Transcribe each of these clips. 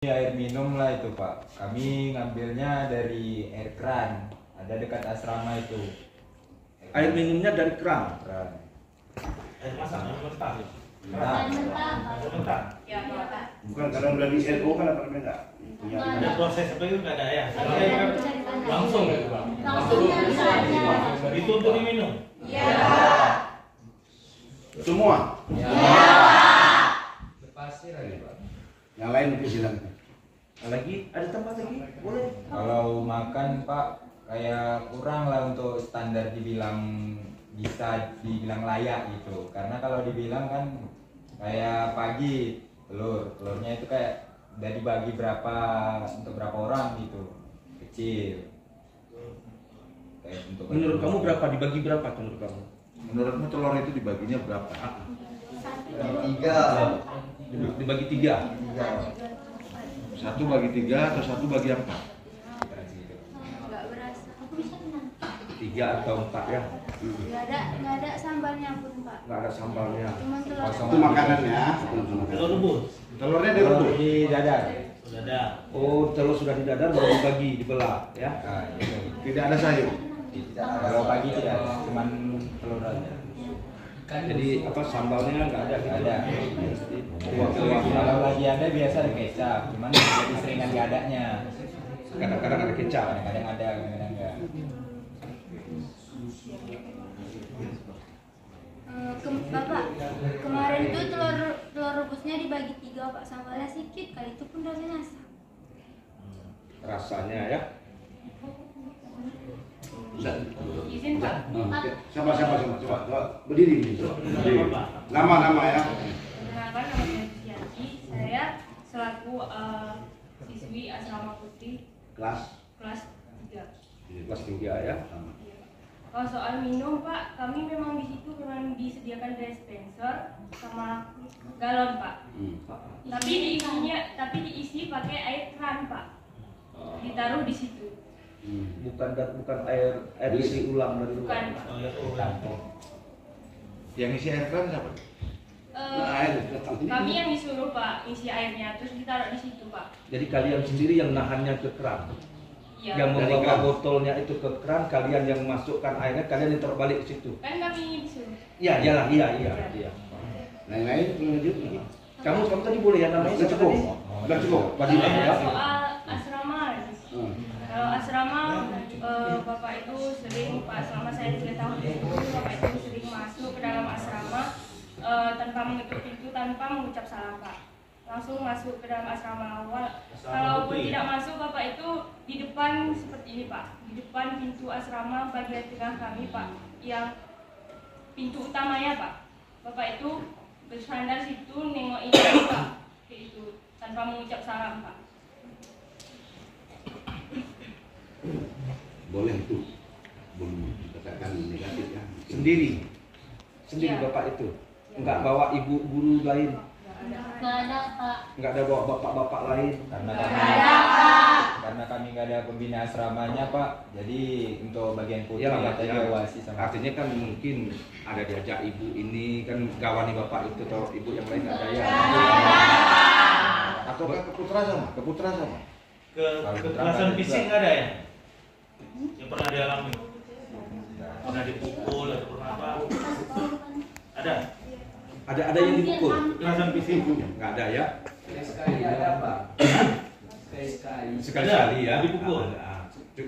Air minum lah itu Pak. Kami ngambilnya dari air keran. Ada dekat asrama itu. Air minumnya dari keran. Air masak, air mentah. Mentah. Ya, Pak. Bukan karena dari RO kan apa enggak? ada proses apa itu nggak ada ya? Langsung ya Pak. Itu untuk diminum. Iya. Semua. Ya. Lepasir lagi Pak. Yang lain mungkin silakan. Lagi ada tempat lagi? Boleh. Kalau makan Pak kayak kurang lah untuk standar dibilang bisa dibilang layak gitu. Karena kalau dibilang kan kayak pagi telurnya itu kayak udah dibagi berapa untuk berapa orang gitu, kecil. Kayak untuk Menurut kamu berapa? Dibagi berapa menurut kamu? Menurutmu telur itu dibaginya berapa? Tiga. Dibagi 3. Satu bagi 3 atau satu bagi 4? Enggak berasa. Aku bisa menang. 3 atau 4 ya? Enggak ada sambalnya pun, Pak. Nggak ada sambalnya. Cuma telur. Itu makanannya. Telur rebus. Telurnya telur direbus. di dadar. Sudah ada. Oh, telur sudah didadar baru dibagi, dibelah ya. Nah, gitu. Tidak ada sayur. Kalau pagi tidak ada, cuman telur aja. Jadi apa sambalnya nggak ada? Nggak ada. Kuah-kuahnya Kalau lagi ada biasa ada kecap, cuman jadi seringan nggak adanya. kadang-kadang ada kecap. Kadang-kadang ada, kadang-kadang enggak. Bapak, kemarin itu telur rebusnya dibagi 3, Pak. Sambalnya sedikit kali, itu pun rasanya asam. Rasanya ya. Izin, Pak. Sama. Coba berdiri. Berdiri. Nama ya. Perkenalkan, nama saya Susiati. Saya selaku siswi asrama putih Kelas. kelas 3. Kelas 3 ya. Kalau soal minum, Pak, kami memang di situ memang disediakan dispenser sama galon, Pak. Tapi diisi pakai air keran, Pak. Ditaruh di situ. Bukan air isi ulang dari Bukan, luar. Pak. Yang isi air keran siapa? Air. Kami yang disuruh, Pak, isi airnya terus ditaruh di situ, Pak. Jadi kalian sendiri yang nahannya ke keran. Iya. Yang Dari membawa keran. botolnya itu ke keran, kalian yang masukkan airnya, kalian yang taruh balik ke situ. Kan kami disuruh. Iya. Lain-lain lanjut. Kamu tadi boleh ya namanya Sudah cukup. tadi? Sudah cukup. Fadilah ya. Soal asrama. Kalau asrama, Bapak itu sering, Pak, selama saya 3 tahun itu, Bapak itu sering masuk ke dalam asrama tanpa mengetuk pintu, tanpa mengucap salam, Pak. Langsung masuk ke dalam asrama awal. Kalaupun tidak masuk, Bapak itu di depan seperti ini, Pak. Di depan pintu asrama bagian tengah kami, Pak, yang pintu utamanya, Pak. Bapak itu bersandar situ, nengok ini, Pak, kayak itu, tanpa mengucap salam, Pak. Boleh itu. Belum dikatakan negatif ya. Sendiri Iya. bapak itu. Enggak bawa ibu guru lain. Nggak ada, Pak. Enggak ada bawa bapak-bapak lain. Karena kami nggak ada pembina asramanya Pak, jadi untuk bagian putih Ya, katanya diawasi sama. artinya kan mungkin ada diajak ibu ini kan gawani bapak itu atau ibu yang lain nggak ada ya. Atau keputra sama? Kekerasan fisik nggak ada ya? Yang pernah dialami? Pernah dipukul atau pernah apa? Ada? Ada yang dipukul. Kekerasan fisik? Nggak ada ya. Sekali ada Pak. Sekali-sekali ya. Dipukul.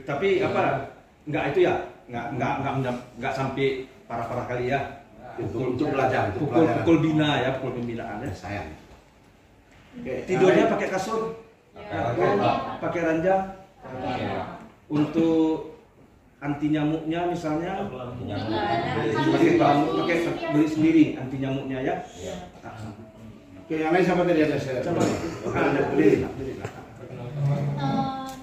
Tapi apa? Nggak itu ya. Nggak sampai parah-parah kali ya. Untuk belajar. Pukul bina ya, pukul pembinaan ya. Sayang. Tidurnya pakai kasur, pakai ranjang. Untuk anti nyamuknya misalnya, pakai beli sendiri anti nyamuknya ya. Oke, yang lain siapa tadi ada saya? Coba. Berdiri.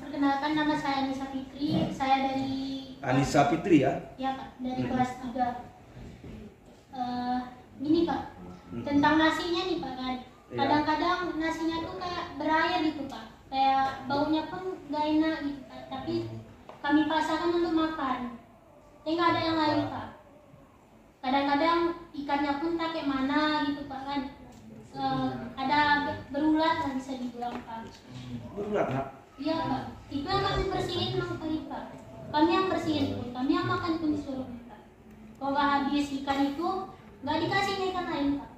Perkenalkan, nama saya Anissa Fitri. Saya dari Anissa Fitri ya. ya Pak, dari kelas 3. Gini Pak, tentang nasinya nih Pak kan. Kadang-kadang nasinya tuh kayak berair gitu Pak. Kayak baunya pun gak enak gitu Pak. Tapi kami paksakan untuk makan. Nggak ada yang lain Pak. Kadang-kadang ikannya pun tak kayak mana gitu Pak kan. ada berulat lah bisa dibilang Pak. Berulat nak. Iya Pak, itu yang kami bersihin Mang kali Pak. Kami yang bersihin pun, kami yang makan pun disuruh Pak. Kalau nggak habis ikan itu, nggak dikasih ikan lain Pak.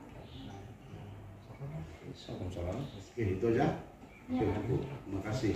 Assalamualaikum. Oke, itu aja. Ya. Oke, Bu. Terima kasih.